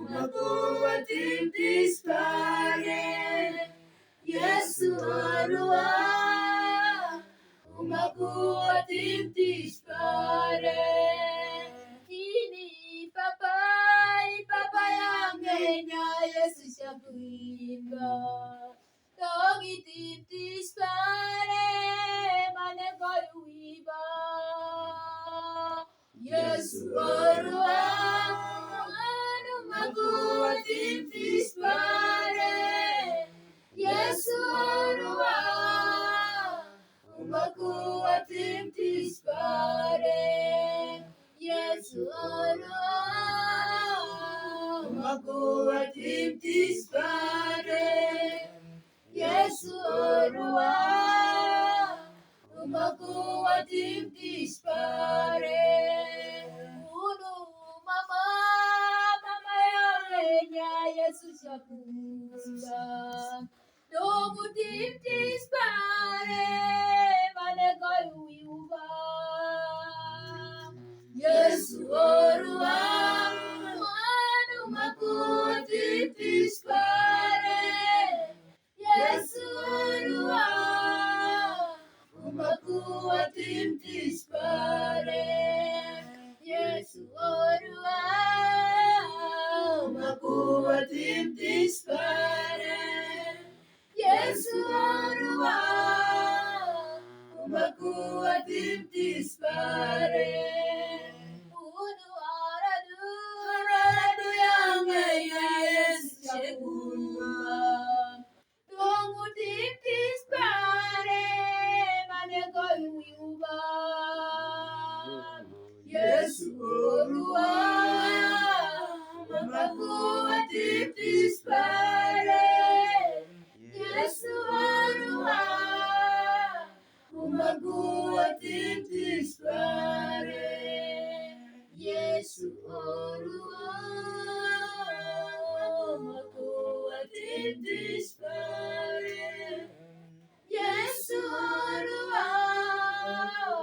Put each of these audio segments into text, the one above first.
umakuatim dispare. Yesu orua, umakuatim dispare. Ini papa yang enya Yesu siakuimba. Tongi tim dispare, mane koyuiba. Yesu orua, umakuatim dispare. Yesu orua, umakuatim dispare. Yesu orua, umakuatim dispare. Yesu orua, umakuatim dispare. Unu mama yang enya Yesu siakuimba. Dogu tim dispare, mane koyuiba. Yesu orua, umakuatim dispare. Yesu orua, umakuatim dispare. Yesu orua, umakuatim dispare. Yesu orua, umakuatim dispare. Unu aradu yang enya Yesu siakuimba. Tongu tim dispare, mane koyuiba. Yesu orua, umakuatim dispare. Yesu orua, umakuatim dispare. Yesu orua, umakuatim dispare. Yesu orua,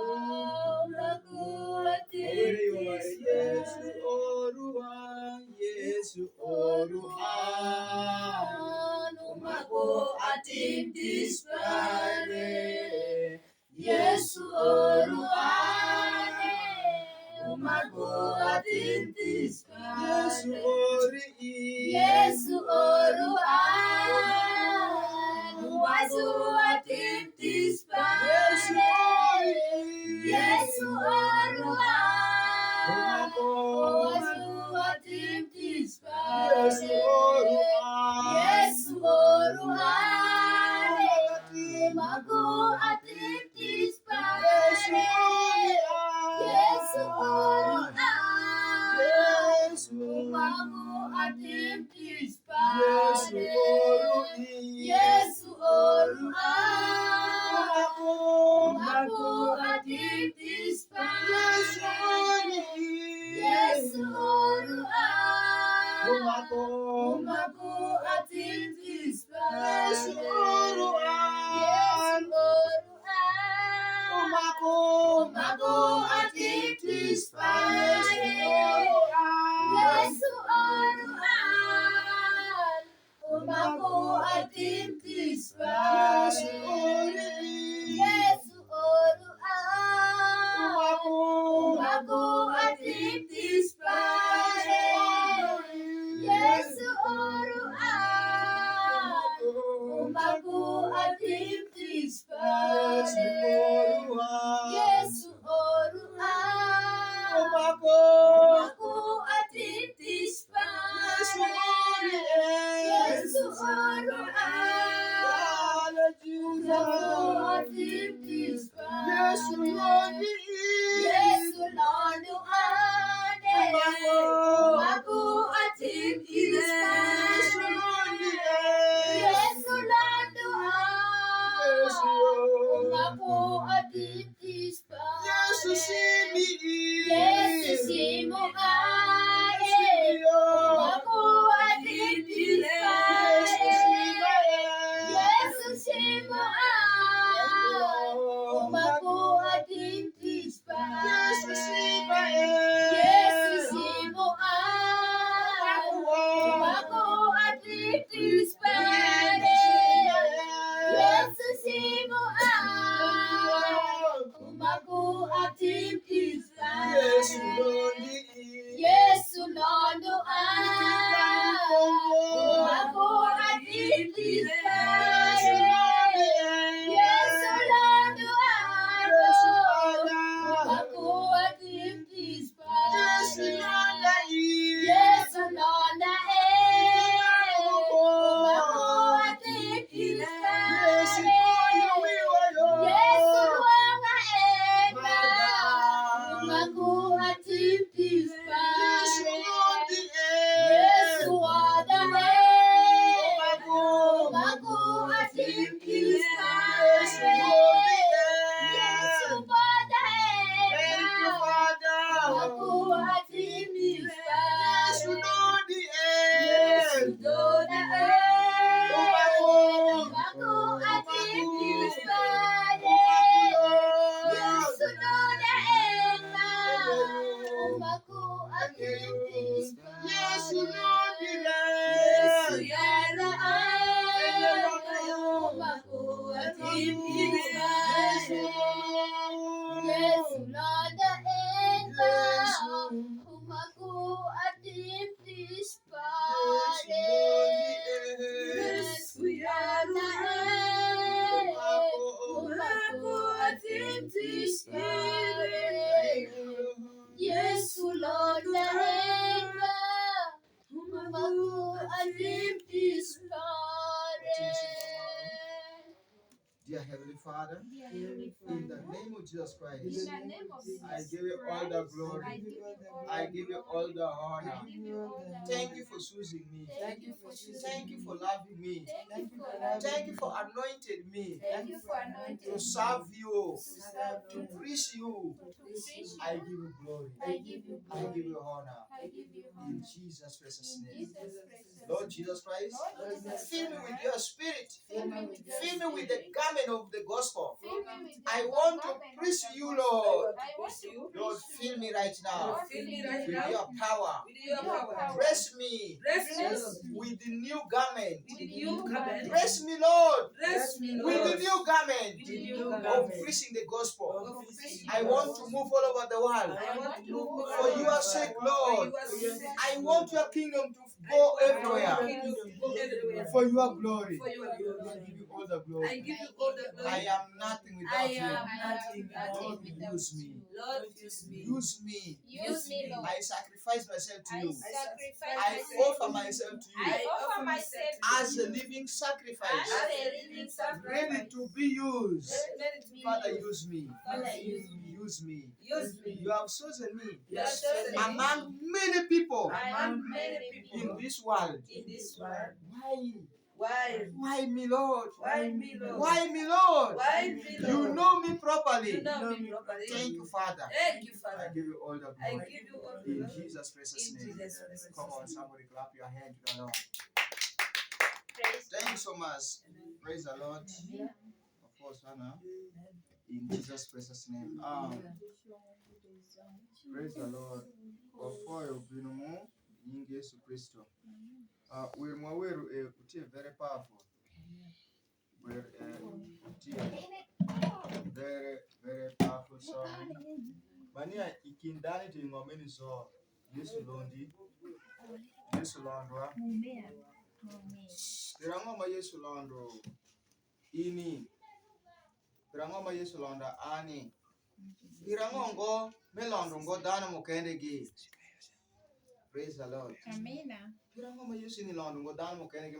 umakuatim dispare. Yesu orua, Yesu orua, umakuatim dispare. Yesu orua, umakuatim dispare. Yesu orua, umakuatim dispare. Yesu orua, umakuatim dispare. Yesu orua, umakuatim dispare. Yesu orua, umakuatim dispare. Yesu orua, umakuatim dispare. Yesu orua, umakuatim dispare. Yesu orua, umakuatim dispare. Yesu orua, umakuatim dispare. Yesu orua, umakuatim dispare. Yesu orua, umakuatim dispare. Yesu orua, Yesu nondire. Yesu yana umaku atim dispare. Yesu lada ena umaku atim dispare. Yesu yana umaku atim dispare. Yesu lada ena umaku atim dispare. Dear Heavenly Father, in the name of Jesus Christ, In the name of Jesus I give you all the glory. I give you all the honor. Thank you for choosing me. Thank you for Thank you for loving me. Thank you for loving Thank you for anointing me Thank you for anointing to serve you, serve to preach you. I give you glory. I give you I give you honor. I give you In honor. Jesus' precious In name. Jesus' precious Lord Jesus Christ, Lord Jesus fill me with your spirit. Fill me with your Fill me with the spirit. garment of the gospel. Fill me with the I want to garment of preach the you, gospel. Lord. I want to Lord, preach fill you. me right now Lord, fill me right with now. your power. With your power. Bless me Bless me, Lord. with the new garment. With the new garment. Bless me, Lord, Bless me, with the Lord. new garment With the new of garment. preaching the gospel. Of preaching I the want to gospel. move all over the world. I want to move For your sake, Lord. For your sake. I want your kingdom to go everywhere. Kingdom to go everywhere. For your glory. For your I glory. give you all the I glory. give you all the glory. I am nothing I without you. am nothing Lord, without you. use me. Lord, use me. Use me. Use me, Lord. I sacrifice myself to I you. sacrifice I myself. offer myself to you I offer myself as a living sacrifice, as a living sacrifice. ready to be used. Ready to be Father, used. use me. Father, use me. Use me. Use me. You have chosen me You have chosen me among many people among many in people this world. in this world. Why? Why? Why me, Lord? Why me, Lord? Why me, Lord? Why me, Lord? You know me properly. You know me properly. Thank you, Father. Thank you, I Father. give you all the I glory. give you all the In glory. Jesus' precious In name. Jesus' precious Come on, name. somebody clap your hand to the Lord. Praise Thank you so much. Praise the Lord. Of course, Hannah. In Jesus' precious name. Praise the Lord. Ofoyo binumu in Yesu Kristo. We're more very powerful. We're very, very powerful song. Mania ikindani to ngomeni so Yesu londi. Yesu londwa. Pirangoma Yesu londo. Ini. Pirangoma Yesu londa ani. Pirangongo melondo ngo dana mukende gi. Praise the Lord. Amina. Pirangoma Yesu ni londo ngo dana mukende gi.